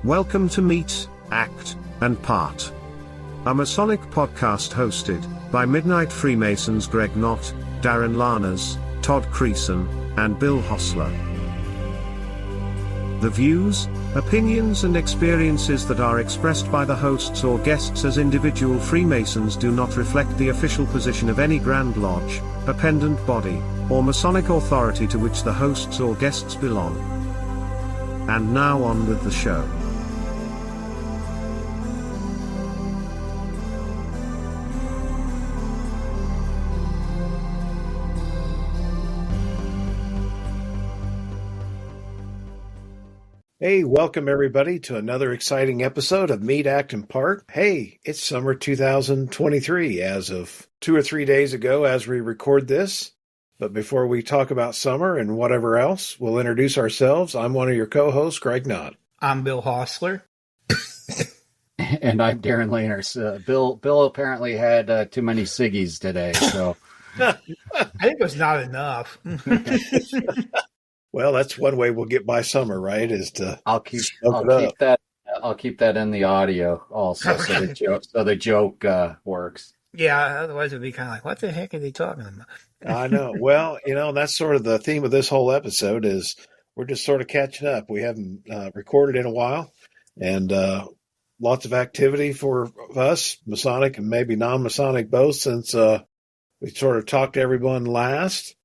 Welcome to Meet, Act, and Part, a Masonic podcast hosted by Midnight Freemasons Greg Knott, Darin Larners, Todd Creason, and Bill Hostler. The views, opinions and experiences that are expressed by the hosts or guests as individual Freemasons do not reflect the official position of any Grand Lodge, appendant body, or Masonic authority to which the hosts or guests belong. And now on with the show. Hey, welcome everybody to another exciting episode of Meet, Act, and Part. Hey, it's summer 2023 as of 2 or 3 days ago as we record this. But before we talk about summer and whatever else, we'll introduce ourselves. I'm one of your co-hosts, Greg Knott. I'm Bill Hostler. And I'm Darin Larners. Bill apparently had too many ciggies today, so I think it was not enough. Well, that's one way we'll get by summer, right? Is to I'll keep that in the audio also, so the joke works. Yeah, otherwise it'd be kind of like, what the heck are they talking about? I know. Well, that's sort of the theme of this whole episode is we're just sort of catching up. We haven't recorded in a while, and lots of activity for us, Masonic and maybe non-Masonic both, since we sort of talked to everyone last.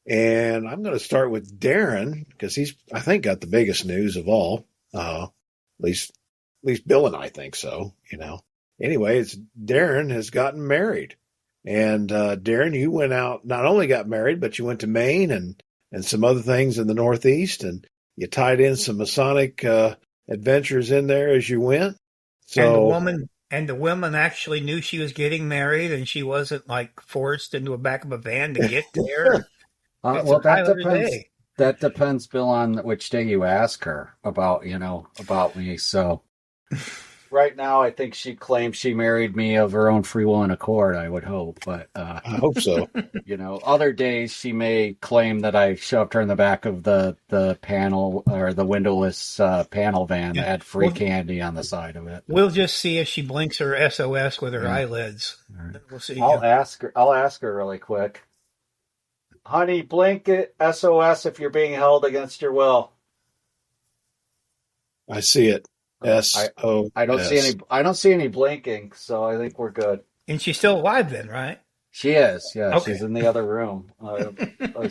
And I'm going to start with Darin because he's, I think, got the biggest news of all. At least Bill and I think so. Anyway, it's Darin has gotten married, and Darin, you went out, not only got married, but you went to Maine and some other things in the Northeast, and you tied in some Masonic adventures in there as you went. So And the woman actually knew she was getting married, and she wasn't like forced into the back of a van to get there. Well, that depends. That depends, Bill, on which day you ask her about me. So right now, I think she claims she married me of her own free will and accord. I would hope, but I hope so. Other days she may claim that I shoved her in the back of the panel or the windowless panel van that had free candy on the side of it. We'll just see if she blinks her SOS with her eyelids. Right. We'll see. I'll ask her really quick. Honey, blink it SOS if you're being held against your will. I see it. SOS. I don't see any blinking, so I think we're good. And she's still alive then, right? She is, yeah. Okay. She's in the other room.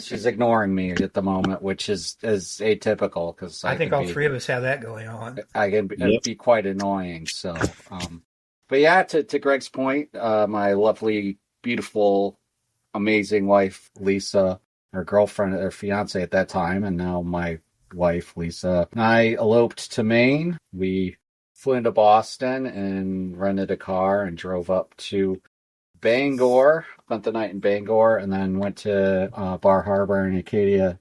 She's ignoring me at the moment, which is atypical because I think all three of us have that going on. I can be quite annoying. So, but yeah, to Greg's point, my lovely, beautiful, amazing wife, Lisa, her girlfriend, her fiance at that time, and now my wife, Lisa, and I eloped to Maine. We flew into Boston and rented a car and drove up to Bangor, spent the night in Bangor, and then went to Bar Harbor and Acadia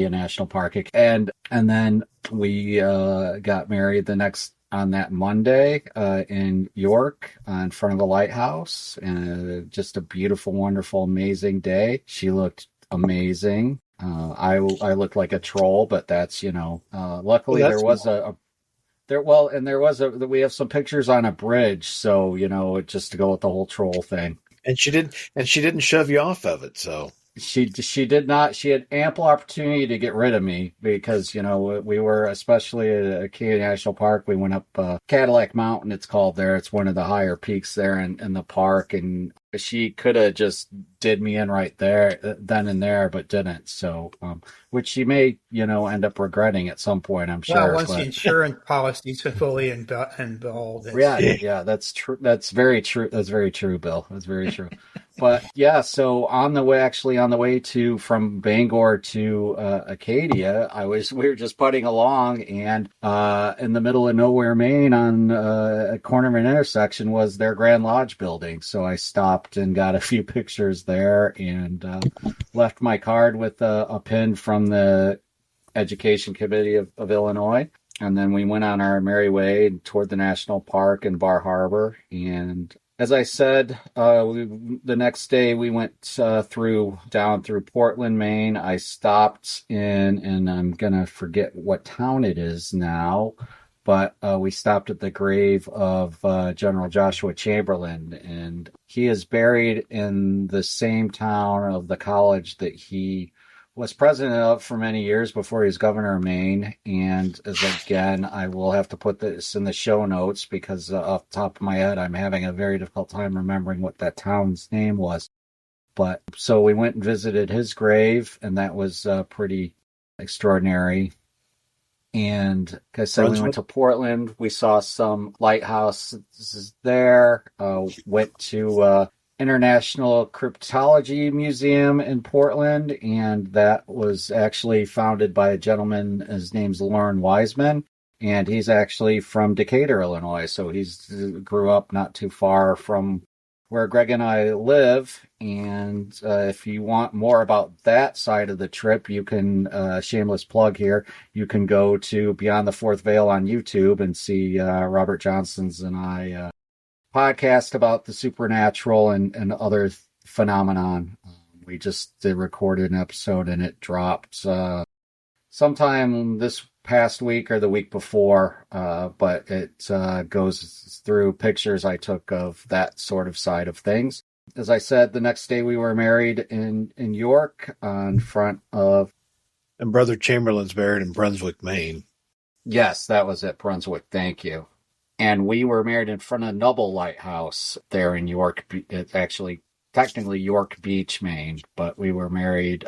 National Park. And then we got married on that Monday in York in front of the lighthouse, and just a beautiful, wonderful, amazing day. She looked amazing. I looked like a troll, but that's luckily there was we have some pictures on a bridge, so just to go with the whole troll thing. And she didn't shove you off of it, so. She did not. She had ample opportunity to get rid of me because, we were, especially at Acadia National Park, we went up Cadillac Mountain, it's called there. It's one of the higher peaks there in the park. And she could have just did me in right there, then and there, but didn't. So, which she may, end up regretting at some point, I'm sure. Well, once the insurance policy's fully involved. Yeah, that's true. That's very true. That's very true, Bill. That's very true. But yeah, so on the way from Bangor to Acadia, we were just putting along, and in the middle of nowhere, Maine, on a corner of an intersection was their Grand Lodge building. So I stopped and got a few pictures there, and left my card with a pin from the Education Committee of Illinois. And then we went on our merry way toward the national park in Bar Harbor, and as I said, the next day we went down through Portland, Maine. I stopped in, and I'm going to forget what town it is now, but we stopped at the grave of General Joshua Chamberlain, and he is buried in the same town of the college that he was president of for many years before he was governor of Maine. And as again, I will have to put this in the show notes because off the top of my head, I'm having a very difficult time remembering what that town's name was. But so we went and visited his grave, and that was pretty extraordinary. And like I said, we went to Portland. We saw some lighthouses there. Went to International Cryptology Museum in Portland, and that was actually founded by a gentleman. His name's Lauren Wiseman, and he's actually from Decatur, Illinois. So he's grew up not too far from where Greg and I live. And if you want more about that side of the trip, you can, shameless plug here, you can go to Beyond the Fourth Veil on YouTube and see Robert Johnson's and I podcast about the supernatural and other phenomenon. We just recorded an episode and it dropped sometime this past week or the week before, but it goes through pictures I took of that sort of side of things. As I said, the next day we were married in York in front of... And Brother Chamberlain's buried in Brunswick, Maine. Yes, that was it, Brunswick. Thank you. And we were married in front of Nubble Lighthouse there in York. It's actually technically York Beach, Maine, but we were married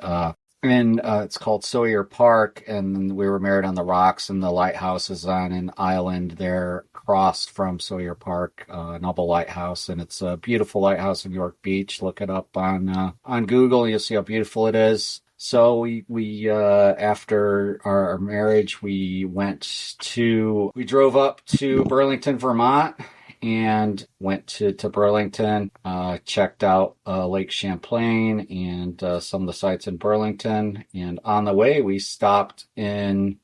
it's called Sawyer Park, and we were married on the rocks, and the lighthouse is on an island there across from Sawyer Park, Nubble Lighthouse, and it's a beautiful lighthouse in York Beach. Look it up on Google, and you'll see how beautiful it is. So we after our marriage, we drove up to Burlington, Vermont, and went to Burlington, checked out Lake Champlain and some of the sites in Burlington. And on the way, we stopped in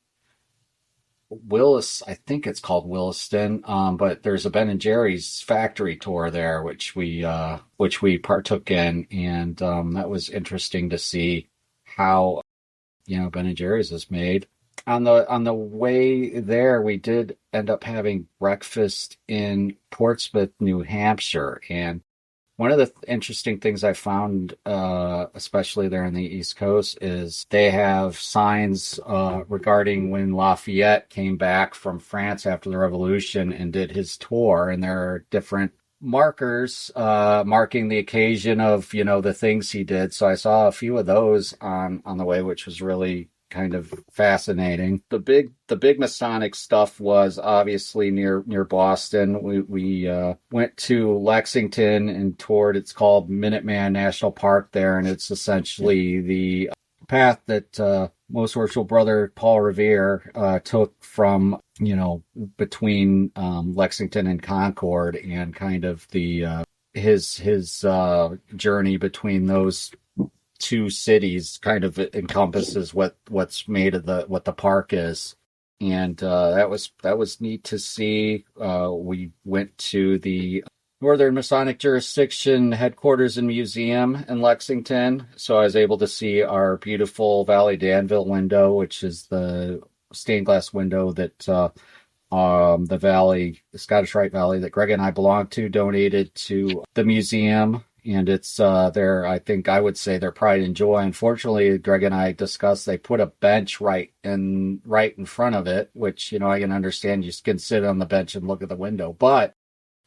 I think it's called Williston, but there's a Ben & Jerry's factory tour there, which we partook in. And that was interesting to see how, Ben & Jerry's is made. On the way there, we did end up having breakfast in Portsmouth, New Hampshire. And one of the interesting things I found, especially there on the East Coast, is they have signs regarding when Lafayette came back from France after the Revolution and did his tour. And there are different markers marking the occasion of, the things he did. So I saw a few of those on the way, which was really kind of fascinating. The big Masonic stuff was obviously near Boston. We went to Lexington and toured. It's called Minuteman National Park there, and it's essentially the path that Most Worshipful Brother Paul Revere took from between Lexington and Concord, and kind of the his journey between those two cities kind of encompasses what's made of what the park is. And that was neat to see. We went to the Northern Masonic Jurisdiction headquarters and museum in Lexington, so I was able to see our beautiful Valley Danville window, which is the stained glass window that the Scottish Rite Valley that Greg and I belong to donated to the museum. And it's I think I would say their pride and joy. Unfortunately, Greg and I discussed, they put a bench right in front of it, which, I can understand. You can sit on the bench and look at the window. But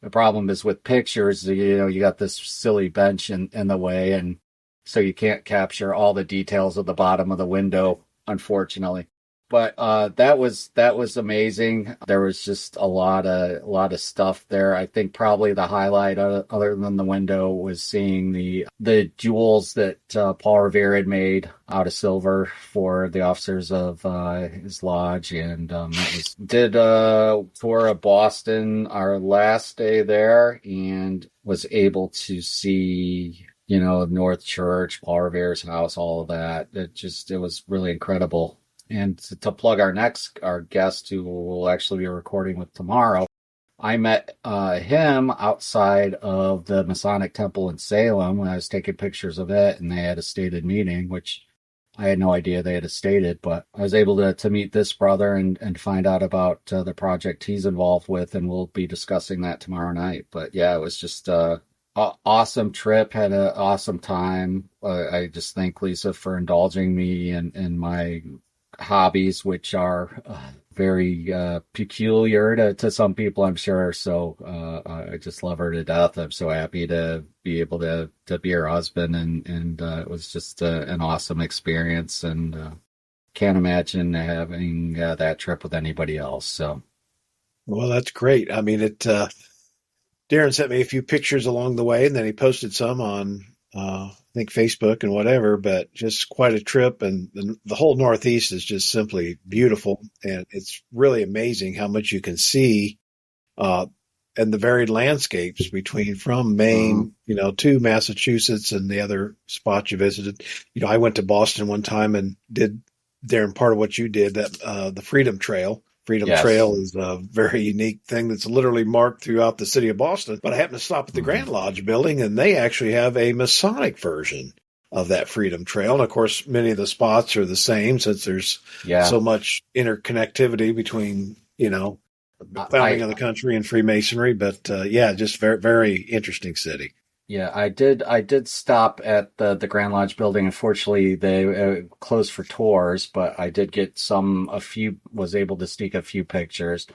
the problem is with pictures, you got this silly bench in the way. And so you can't capture all the details of the bottom of the window, unfortunately. But that was amazing. There was just a lot of stuff there. I think probably the highlight, other than the window, was seeing the jewels that Paul Revere had made out of silver for the officers of his lodge. And did a tour of Boston our last day there, and was able to see North Church, Paul Revere's house, all of that. It was really incredible. And to plug our guest, who we'll actually be recording with tomorrow, I met him outside of the Masonic Temple in Salem when I was taking pictures of it, and they had a stated meeting, which I had no idea they had a stated, but I was able to meet this brother and find out about the project he's involved with, and we'll be discussing that tomorrow night. But yeah, it was just awesome trip. Had an awesome time. I just thank Lisa for indulging me in my hobbies, which are very peculiar to some people, I'm sure. So I just love her to death. I'm so happy to be able to be her husband, and it was just an awesome experience, and can't imagine having that trip with anybody else. So, Well, that's great. I mean, Darin sent me a few pictures along the way, and then he posted some on, I think, Facebook and whatever, but just quite a trip. And the whole Northeast is just simply beautiful. And it's really amazing how much you can see, and the varied landscapes from Maine, to Massachusetts and the other spots you visited. I went to Boston one time and did, Darin, part of what you did, that the Freedom Trail. Freedom yes. Trail is a very unique thing that's literally marked throughout the city of Boston. But I happened to stop at the Grand Lodge building, and they actually have a Masonic version of that Freedom Trail. And of course, many of the spots are the same, since there's so much interconnectivity between, the founding of the country and Freemasonry. But just very, very interesting city. Yeah, I did stop at the Grand Lodge building. Unfortunately, they closed for tours, but I did get was able to sneak a few pictures.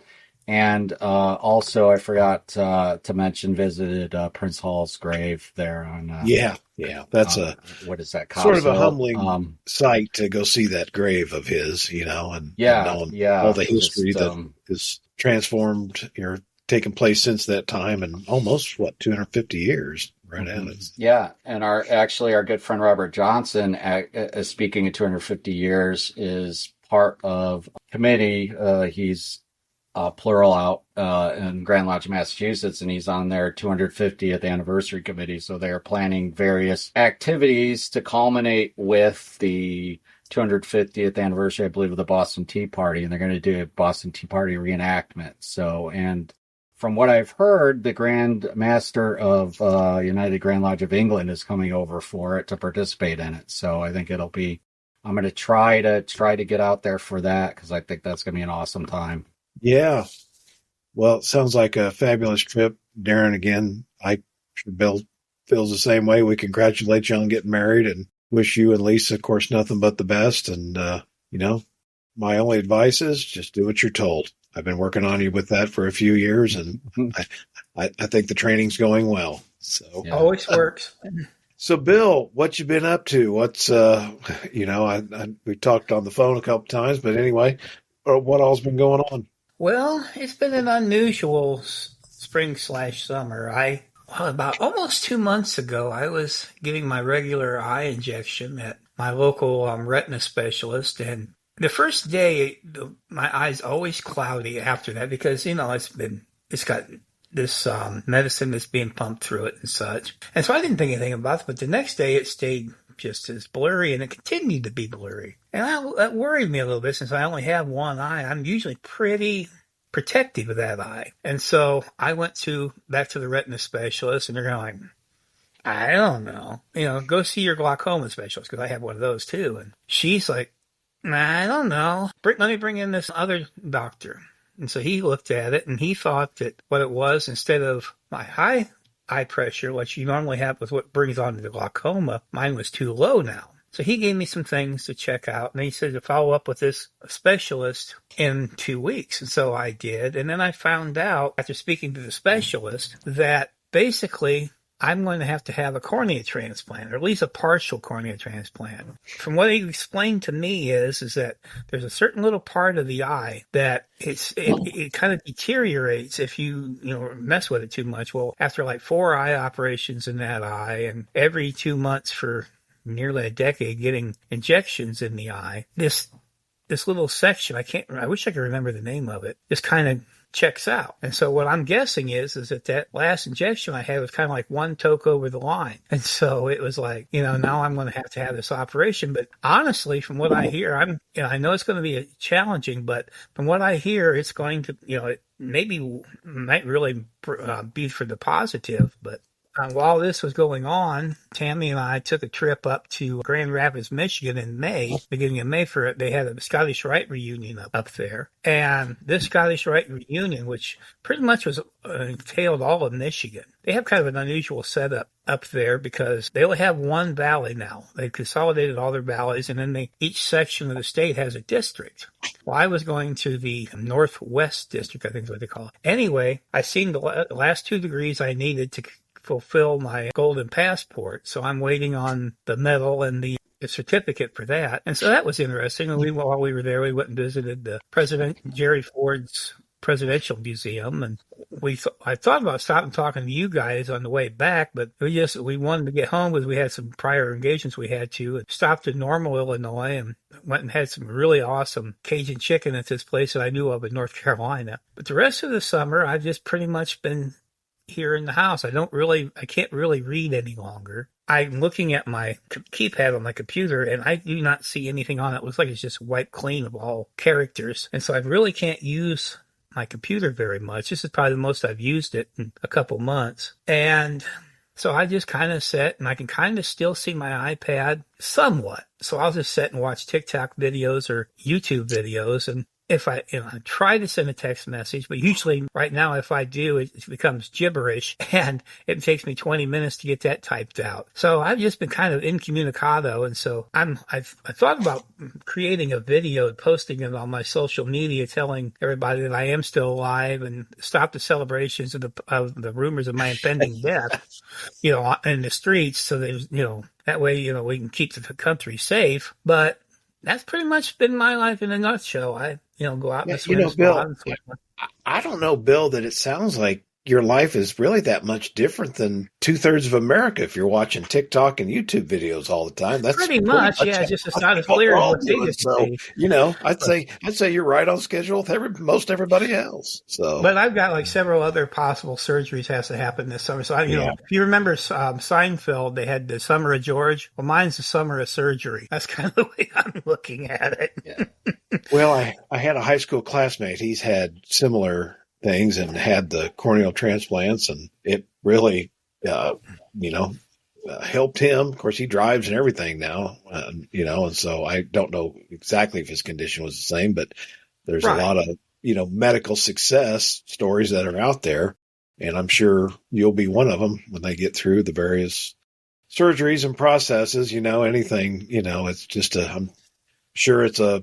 And also, I forgot to mention, visited Prince Hall's grave there on. That's what is that? Sort of a humbling sight to go see that grave of his, and all the history that is transformed, taken place since that time, and almost 250 years. Right at it. Yeah, and our good friend Robert Johnson, speaking of 250 years, is part of a committee. He's plural out in Grand Lodge, Massachusetts, and he's on their 250th anniversary committee. So they are planning various activities to culminate with the 250th anniversary, I believe, of the Boston Tea Party, and they're going to do a Boston Tea Party reenactment. So, and from what I've heard, the Grand Master of United Grand Lodge of England is coming over for it to participate in it. So I think I'm going to try to get out there for that, because I think that's going to be an awesome time. Yeah. Well, it sounds like a fabulous trip, Darin. Again, I'm sure Bill feels the same way. We congratulate you on getting married and wish you and Lisa, of course, nothing but the best. And, my only advice is just do what you're told. I've been working on you with that for a few years, and I think the training's going well. So always works. So, Bill, what you been up to? What's we talked on the phone a couple times, but anyway, what all's been going on? Well, it's been an unusual spring/summer. About almost 2 months ago, I was getting my regular eye injection at my local retina specialist, and the first day, my eye's always cloudy after that, because, it's got this medicine that's being pumped through it and such. And so I didn't think anything about it, but the next day it stayed just as blurry, and it continued to be blurry. And that worried me a little bit, since I only have one eye. I'm usually pretty protective of that eye. And so I went back to the retina specialist, and they're going like, I don't know, go see your glaucoma specialist, because I have one of those too. And she's like, I don't know. Let me bring in this other doctor. And so he looked at it, and he thought that what it was, instead of my high eye pressure, what you normally have with what brings on the glaucoma, mine was too low now. So he gave me some things to check out, and he said to follow up with this specialist in 2 weeks. And so I did. And then I found out, after speaking to the specialist, that basically I'm going to have a cornea transplant, or at least a partial cornea transplant. From what he explained to me is that there's a certain little part of the eye that it kind of deteriorates if you mess with it too much. Well, after like 4 eye operations in that eye, and every 2 months for nearly a decade getting injections in the eye, this little section, I wish I could remember the name of it, just kind of checks out. And so what I'm guessing is that last injection I had was kind of like one toke over the line. And so it was like, now I'm going to have this operation. But honestly, from what I hear, I know it's going to be challenging, but from what I hear, it's going to, it might really be for the positive. But while this was going on, Tammy and I took a trip up to Grand Rapids, Michigan in May, beginning of May for it. They had a Scottish Rite reunion up there. And this Scottish Rite reunion, which pretty much was entailed all of Michigan, they have kind of an unusual setup up there because they only have one valley now. They consolidated all their valleys, and then each section of the state has a district. Well, I was going to the Northwest District, I think is what they call it. Anyway, I seen the last 2 degrees I needed to fulfill my golden passport, so I'm waiting on the medal and the certificate for that. And so that was interesting. And while we were there, we went and visited the President Jerry Ford's Presidential Museum, and I thought about stopping talking to you guys on the way back, but we wanted to get home because we had some prior engagements we had to, and stopped in Normal, Illinois, and went and had some really awesome Cajun chicken at this place that I knew of in North Carolina. But the rest of the summer, I've just pretty much been here in the house. I can't really read any longer. I'm looking at my keypad on my computer, and I do not see anything on it. It looks like it's just wiped clean of all characters. And so I really can't use my computer very much. This is probably the most I've used it in a couple months. And so I just kind of sit, and I can kind of still see my iPad somewhat. So I'll just sit and watch TikTok videos or YouTube videos. And if I try to send a text message, but usually right now, if I do, it becomes gibberish, and it takes me 20 minutes to get that typed out. So I've just been kind of incommunicado. And so I thought about creating a video and posting it on my social media, telling everybody that I am still alive and stop the celebrations of the rumors of my impending death, in the streets. So that way, we can keep the country safe. But that's pretty much been my life in a nutshell. I go out and swim. Bill, I don't know, Bill, that it sounds like your life is really that much different than 2/3 of America if you're watching TikTok and YouTube videos all the time. That's pretty much yeah, just it's not as clear as what they used to be. I'd say you're right on schedule with most everybody else. So, but I've got like several other possible surgeries has to happen this summer. So if you remember Seinfeld, they had the Summer of George. Well, mine's the Summer of Surgery. That's kind of the way I'm looking at it. Yeah. Well, I had a high school classmate. He's had similar things and had the corneal transplants, and it really, helped him. Of course, he drives and everything now, and so I don't know exactly if his condition was the same, but there's a lot of, medical success stories that are out there, and I'm sure you'll be one of them when they get through the various surgeries and processes, anything, it's just I'm sure it's a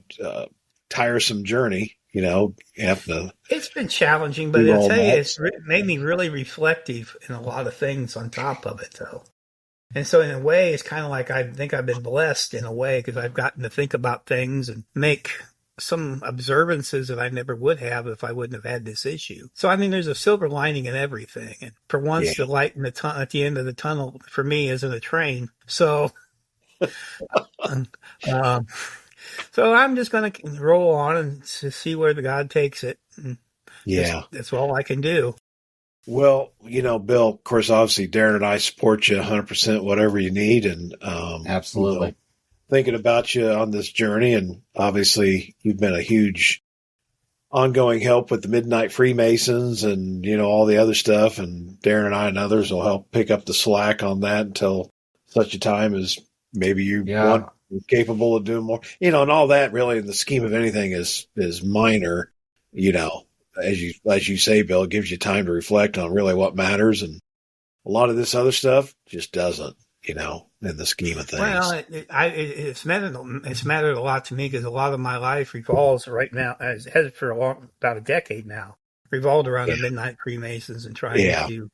tiresome journey. It's been challenging, but I'll tell you, it's made me really reflective in a lot of things on top of it, though. And so in a way, it's kind of like I think I've been blessed in a way because I've gotten to think about things and make some observances that I never would have if I wouldn't have had this issue. So, there's a silver lining in everything. And for once, the light in at the end of the tunnel for me isn't a train. So, so I'm just going to roll on and see where the God takes it. That's all I can do. Well, Bill, of course, obviously, Darin and I support you 100%, whatever you need. And absolutely thinking about you on this journey. And obviously, you've been a huge ongoing help with the Midnight Freemasons and, all the other stuff. And Darin and I and others will help pick up the slack on that until such a time as maybe you want. Capable of doing more, and all that really in the scheme of anything is minor, as you say, Bill, it gives you time to reflect on really what matters. And a lot of this other stuff just doesn't, in the scheme of things. Well, it's mattered a lot to me because a lot of my life revolves right now, has for about a decade now, revolved around the Midnight Freemasons and trying to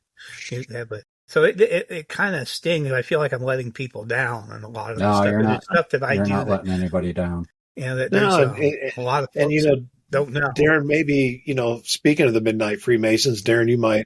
do that. But so it kind of stings. I feel like I'm letting people down and a lot of stuff. You're not, stuff that I do. You're not letting anybody down. There's a lot of folks don't know. Darin, maybe, speaking of the Midnight Freemasons, Darin,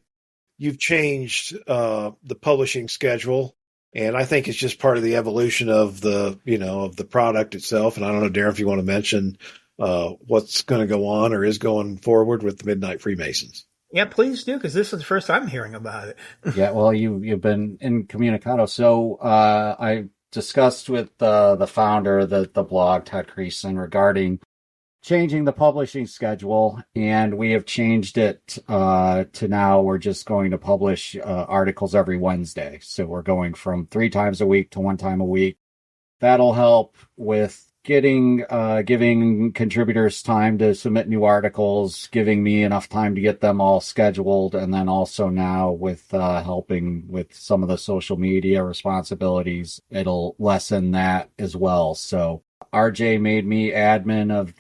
you've changed the publishing schedule. And I think it's just part of the evolution of of the product itself. And I don't know, Darin, if you want to mention what's going to go on or is going forward with the Midnight Freemasons. Yeah, please do, because this is the first I'm hearing about it. Yeah, well, you've been incommunicado. So I discussed with the founder of the blog, Ted Creason, regarding changing the publishing schedule, and we have changed it to now we're just going to publish articles every Wednesday. So we're going from 3 times a week to 1 time a week. That'll help with giving contributors time to submit new articles, giving me enough time to get them all scheduled, and then also now with helping with some of the social media responsibilities, it'll lessen that as well. So RJ made me admin of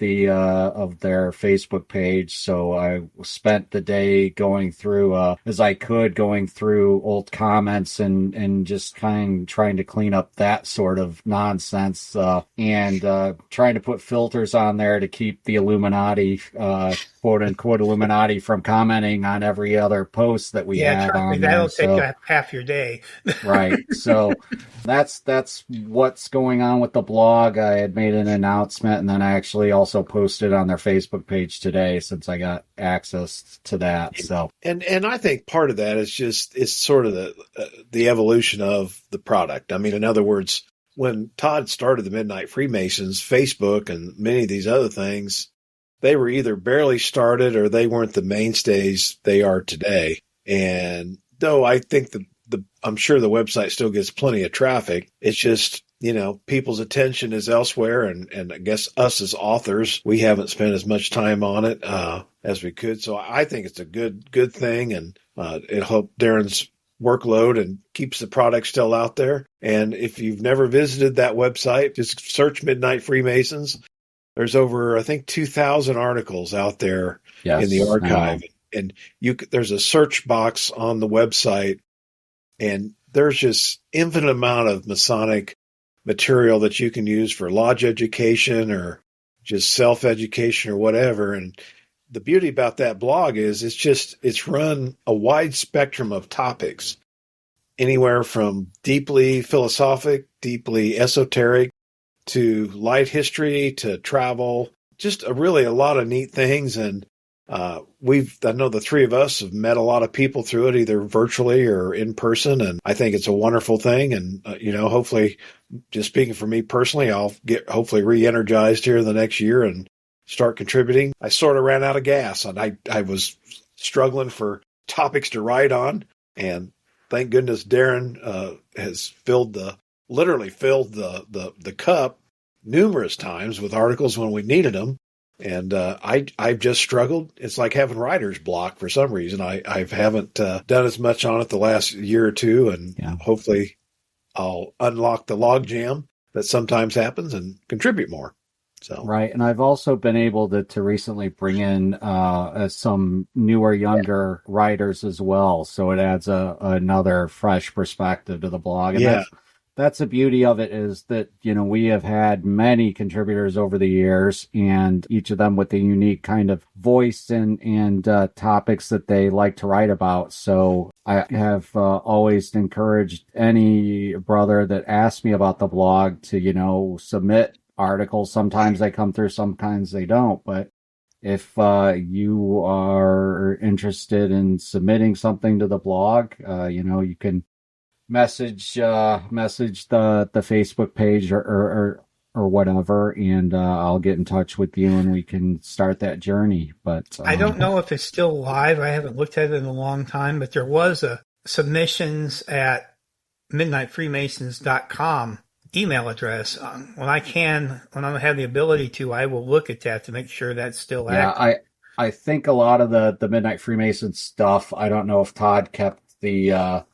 their Facebook page, so I spent the day going through going through old comments and just trying to clean up that sort of nonsense, and trying to put filters on there to keep the Illuminati, quote unquote Illuminati, from commenting on every other post that we have on there. That'll take half your day. Right. So that's what's going on with the blog. I had made an announcement, and then I actually also posted on their Facebook page today since I got access to that. So and I think part of that is just it's sort of the evolution of the product. I mean, in other words, when Todd started the Midnight Freemasons, Facebook and many of these other things, they were either barely started or they weren't the mainstays they are today. And though I think I'm sure the website still gets plenty of traffic, it's just, people's attention is elsewhere. And I guess us as authors, we haven't spent as much time on it as we could. So I think it's a good thing. And it'll help Darin's workload and keeps the product still out there. And if you've never visited that website, just search Midnight Freemasons. There's over, I think, 2,000 articles out there in the archive. And there's a search box on the website, and there's just infinite amount of Masonic material that you can use for lodge education or just self-education or whatever. And the beauty about that blog is it's run a wide spectrum of topics, anywhere from deeply philosophic, deeply esoteric, to light history, to travel, just really a lot of neat things. And I know the three of us have met a lot of people through it, either virtually or in person. And I think it's a wonderful thing. And, hopefully, just speaking for me personally, I'll get hopefully re-energized here in the next year and start contributing. I sort of ran out of gas, and I was struggling for topics to write on. And thank goodness Darin has literally filled the cup numerous times with articles when we needed them. And I've just struggled. It's like having writer's block for some reason. I haven't done as much on it the last year or two, and hopefully I'll unlock the logjam that sometimes happens and contribute more. So right, and I've also been able to recently bring in some newer, younger writers as well. So it adds another fresh perspective to the blog. And that's the beauty of it, is that, we have had many contributors over the years, and each of them with a unique kind of voice and topics that they like to write about. So I have always encouraged any brother that asks me about the blog to, submit articles. Sometimes they come through, sometimes they don't. But if you are interested in submitting something to the blog, you can message the Facebook page or whatever, and I'll get in touch with you and we can start that journey. But I don't know if it's still live. I haven't looked at it in a long time, but there was a submissions at midnightfreemasons.com email address. When I have the ability to, I will look at that to make sure that's still active. I think a lot of the Midnight Freemasons stuff, I don't know if Todd kept the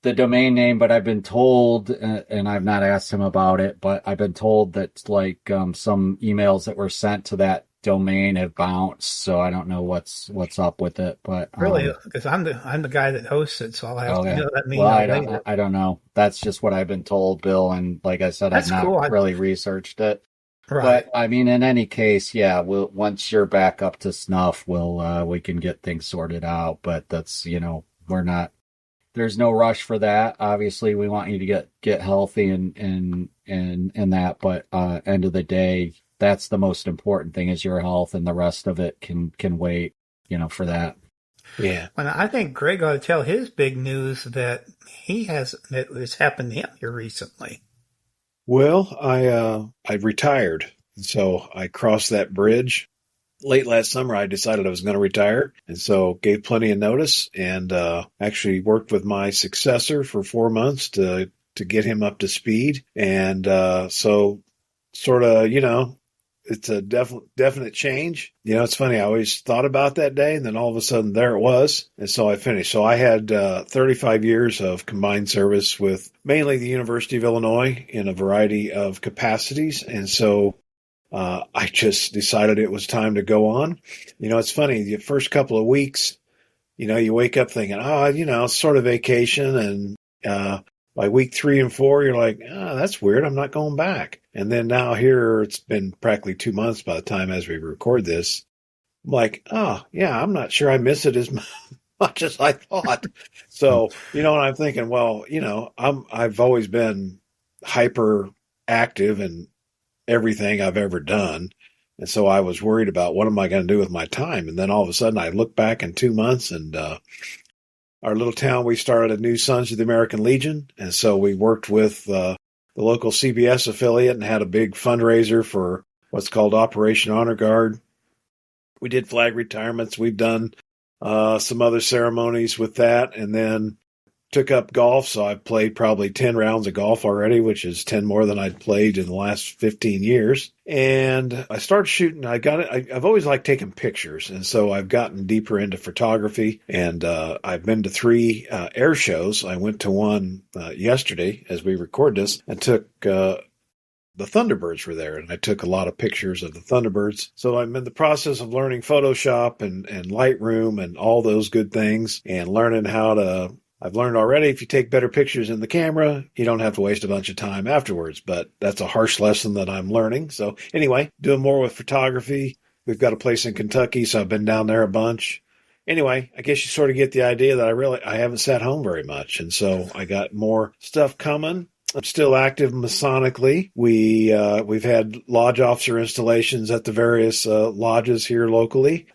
domain name, but I've been told, and I've not asked him about it, but I've been told that some emails that were sent to that domain have bounced. So I don't know what's up with it. But really, because I'm the guy that hosts it, so I'll have to let me know. I don't know. That's just what I've been told, Bill. And like I said, I've not really researched it. Right. But I mean, in any case, once you're back up to snuff, we can get things sorted out. But that's, we're not. There's no rush for that. Obviously, we want you to get healthy and that. But end of the day, that's the most important thing, is your health, and the rest of it can wait. For that. Yeah. Well, I think Greg ought to tell his big news that has happened to him here recently. Well, I retired. And so I crossed that bridge. Late last summer, I decided I was going to retire, and so gave plenty of notice, and actually worked with my successor for 4 months to get him up to speed. And so sort of, it's a definite change. It's funny. I always thought about that day, and then all of a sudden there it was. And so I finished. So I had 35 years of combined service with mainly the University of Illinois in a variety of capacities. And so I just decided it was time to go on. It's funny. The first couple of weeks, you wake up thinking, it's sort of vacation. And by week 3 and 4, you're like, that's weird. I'm not going back. And then now here, it's been practically 2 months by the time as we record this. I'm like, I'm not sure I miss it as much as I thought. So, and I'm thinking, well, I've always been hyper active in everything I've ever done. And so I was worried about what am I going to do with my time? And then all of a sudden I look back in 2 months, and our little town, we started a new Sons of the American Legion. And so we worked with the local CBS affiliate and had a big fundraiser for what's called Operation Honor Guard. We did flag retirements. We've done some other ceremonies with that, and then took up golf. So I've played probably 10 rounds of golf already, which is 10 more than I'd played in the last 15 years. And I started shooting. I've always liked taking pictures. And so I've gotten deeper into photography, and I've been to 3 air shows. I went to one yesterday as we record this, and took the Thunderbirds were there, and I took a lot of pictures of the Thunderbirds. So I'm in the process of learning Photoshop and Lightroom and all those good things, and learning how to. I've learned already, if you take better pictures in the camera, you don't have to waste a bunch of time afterwards. But that's a harsh lesson that I'm learning. So anyway, doing more with photography. We've got a place in Kentucky, so I've been down there a bunch. Anyway, I guess you sort of get the idea that I haven't sat home very much. And so I got more stuff coming. I'm still active Masonically. We've had lodge officer installations at the various lodges here locally.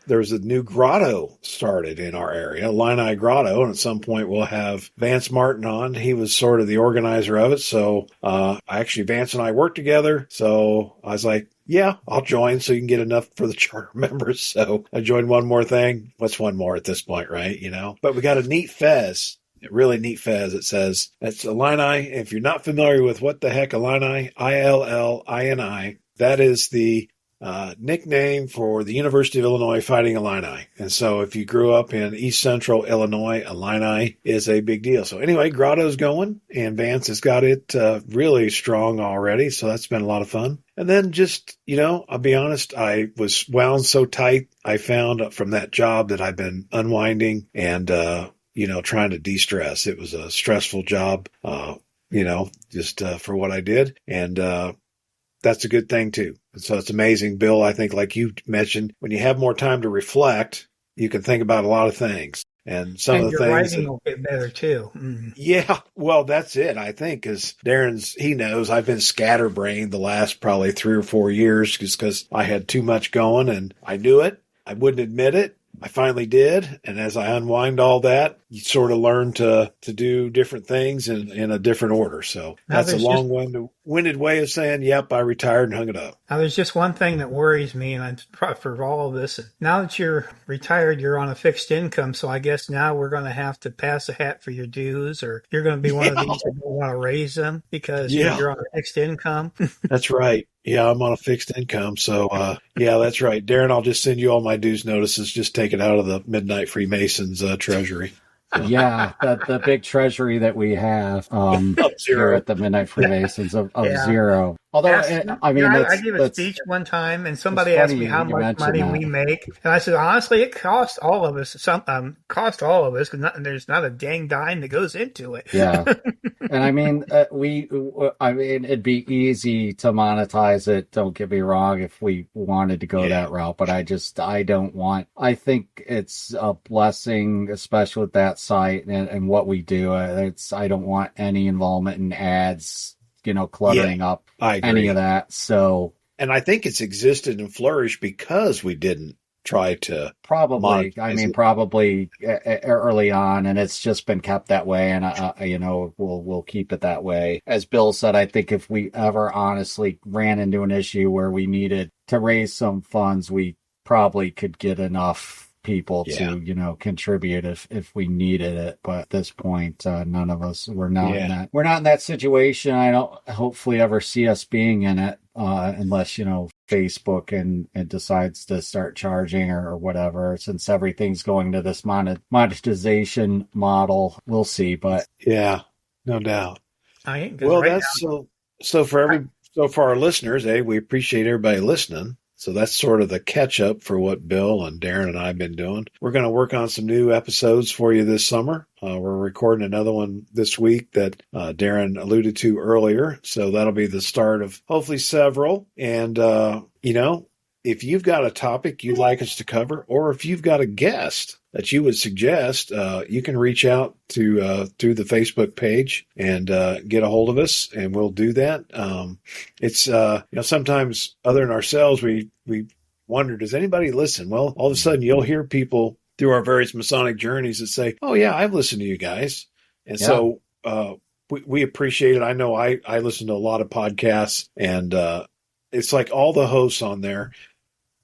There's a new grotto started in our area, Illini Grotto, and at some point we'll have Vance Martin on. He was sort of the organizer of it. So Vance and I worked together. So I was like, yeah, I'll join so you can get enough for the charter members. So I joined one more thing. What's one more at this point, right? But we got a neat fez. A really neat fez. It says, it's Illini. If you're not familiar with what the heck Illini, Illini, that is the nickname for the University of Illinois Fighting Illini. And so if you grew up in East Central Illinois, Illini is a big deal. So anyway, Grotto's going, and Vance has got it really strong already. So that's been a lot of fun. And then just, I'll be honest, I was wound so tight. I found from that job that I've been unwinding and, trying to de-stress. It was a stressful job, just for what I did. And, that's a good thing too. And so it's amazing, Bill. I think like you mentioned, when you have more time to reflect, you can think about a lot of things. And some of the your things writing will get better too. Mm. Yeah, well, that's it. I think because he knows I've been scatterbrained the last probably 3 or 4 years just because I had too much going, and I knew it. I wouldn't admit it. I finally did. And as I unwind all that, you sort of learn to do different things in a different order. So that's a long-winded way of saying, yep, I retired and hung it up. Now, there's just one thing that worries me, and for all of this. Now that you're retired, you're on a fixed income. So I guess now we're going to have to pass a hat for your dues, or you're going to be one of these that don't want to raise them because you're on a fixed income. That's right. Yeah, I'm on a fixed income. So, that's right. Darin, I'll just send you all my dues notices. Just take it out of the Midnight Freemasons treasury. Yeah, the big treasury that we have here at the Midnight Freemasons of zero. Although, I gave a speech one time, and somebody asked me how much money we make, and I said, honestly, it costs all of us because there's not a dang dime that goes into it. Yeah, and it'd be easy to monetize it. Don't get me wrong, if we wanted to go that route, but I don't want. I think it's a blessing, especially with that site and what we do. I don't want any involvement in ads, cluttering up any of that. So, and I think it's existed and flourished because we didn't try to Probably. monetize I mean, it. probably early on, and it's just been kept that way, and we'll keep it that way. As Bill said, I think if we ever honestly ran into an issue where we needed to raise some funds, we probably could get enough people to contribute if we needed it. But at this point, none of us we're not in that situation. I don't hopefully ever see us being in it, unless Facebook and decides to start charging or whatever. Since everything's going to this monetization model, we'll see. But yeah, no doubt. Well, that's so for our listeners, we appreciate everybody listening. So that's sort of the catch up for what Bill and Darin and I have been doing. We're going to work on some new episodes for you this summer. We're recording another one this week that Darin alluded to earlier. So that'll be the start of hopefully several. And, if you've got a topic you'd like us to cover, or if you've got a guest that you would suggest, you can reach out to through the Facebook page and get a hold of us, and we'll do that. It's sometimes other than ourselves, we wonder, does anybody listen? Well, all of a sudden you'll hear people through our various Masonic journeys that say, "Oh yeah, I've listened to you guys," and so we appreciate it. I know I listen to a lot of podcasts, and it's like all the hosts on there,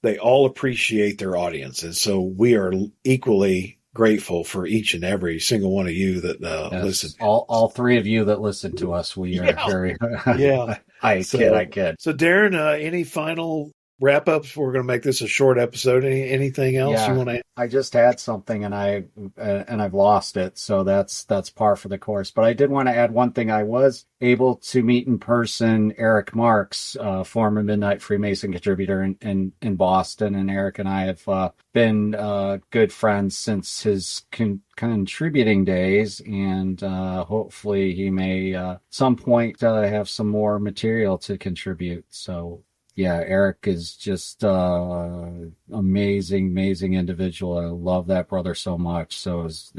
they all appreciate their audience. And so we are equally grateful for each and every single one of you that listen. All three of you that listen to us, we are very... Yeah. I kid. So Darin, any final wrap-ups? We're going to make this a short episode. Anything else you want to add? I just had something and I've lost it, so that's par for the course. But I did want to add one thing. I was able to meet in person Eric Marks, former Midnight Freemason contributor in Boston, and Eric and I have been good friends since his contributing days, and hopefully he may some point have some more material to contribute. So yeah, Eric is just amazing individual. I love that brother so much. So I was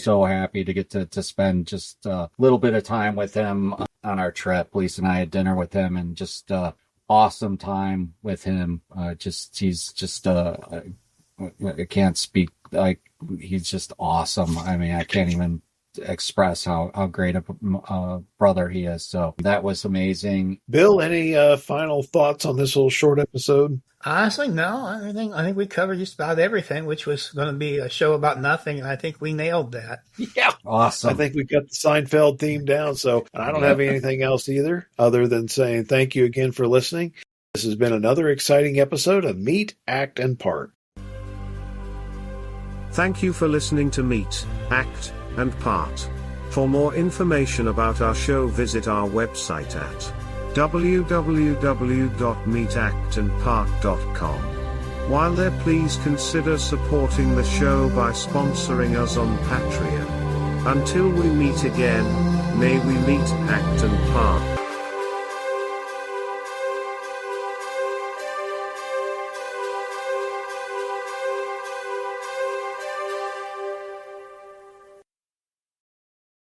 so happy to get to spend just a little bit of time with him on our trip. Lisa and I had dinner with him, and just awesome time with him. He's just I can't speak. He's just awesome. I mean, I can't even express how great a brother he is. So that was amazing. Bill, any final thoughts on this little short episode? Honestly, no. I think we covered just about everything, which was going to be a show about nothing, and I think we nailed that. Yeah, awesome. I think we got the Seinfeld theme down. So I don't have anything else either, other than saying thank you again for listening. This has been another exciting episode of Meet, Act, and Part. Thank you for listening to Meet, Act, and Part. For more information about our show, visit our website at www.meetactandpart.com. While there, please consider supporting the show by sponsoring us on Patreon. Until we meet again, may we meet, act, and part.